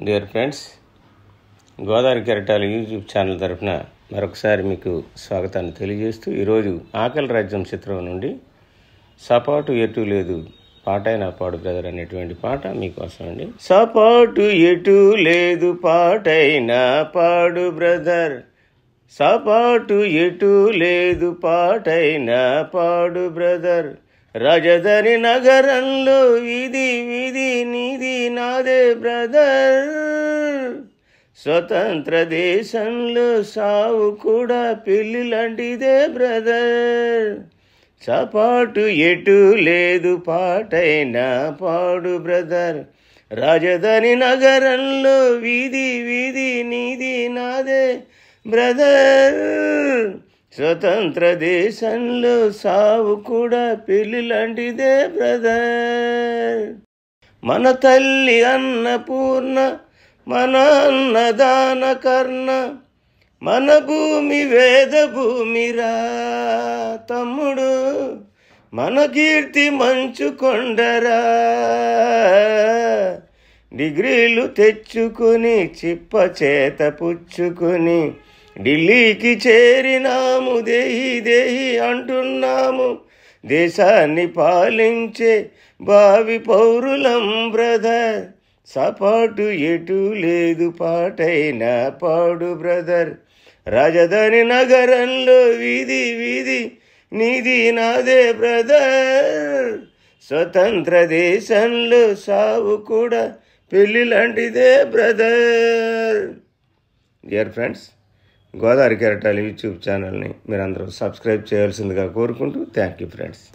Dear friends, Godavari కెరటాలు YouTube channel తరఫున మరొకసారి మీకు స్వాగతాన్ని తెలియజేస్తూ ఈరోజు ఆకలి రాజ్యం చిత్రం నుండి సపాటు ఎటు లేదు పాటైనా పాడు బ్రదర్ అనేటువంటి పాట మీకోసం అండి. సపాటు ఎటు లేదు పాటైనా పాడు బ్రదర్, సపాటు ఎటు లేదు పాటైనా పాడు బ్రదర్, రాజధాని నగరంలో వీధి వీధి నీది నాదే బ్రదర్, స్వతంత్ర దేశంలో సావు కూడా పెళ్లి లాంటిదే బ్రదర్, సపాటు ఎటు లేదు పాటైనా పాడు బ్రదర్, రాజధాని నగరంలో వీధి వీధి నీది నాదే బ్రదర్, స్వతంత్ర దేశంలో సావు కూడా పెళ్లి లాంటిదే బ్రదర్. మన తల్లి అన్నపూర్ణ, మన అన్నదాన కర్ణ, మన భూమి వేద భూమిరా తమ్ముడు, మన కీర్తి మంచు కొండరా, డిగ్రీలు తెచ్చుకుని చిప్ప చేత పుచ్చుకుని ఢిల్లీకి చేరినాము, దేహి దేహి అంటున్నాము, దేశాన్ని పాలించే భావి పౌరులం బ్రదర్, సపాటు ఎటు లేదు పాటైనా పాడు బ్రదర్, రాజధాని నగరంలో వీధి వీధి నీది నాదే బ్రదర్, స్వతంత్ర దేశంలో సావు కూడా పెళ్లి లాంటిదే బ్రదర్. డియర్ ఫ్రెండ్స్, గోదావరి కెరటాలు యూట్యూబ్ ఛానల్ని మీరందరూ సబ్స్క్రైబ్ చేయాల్సిందిగా కోరుకుంటూ థ్యాంక్ యూ ఫ్రెండ్స్.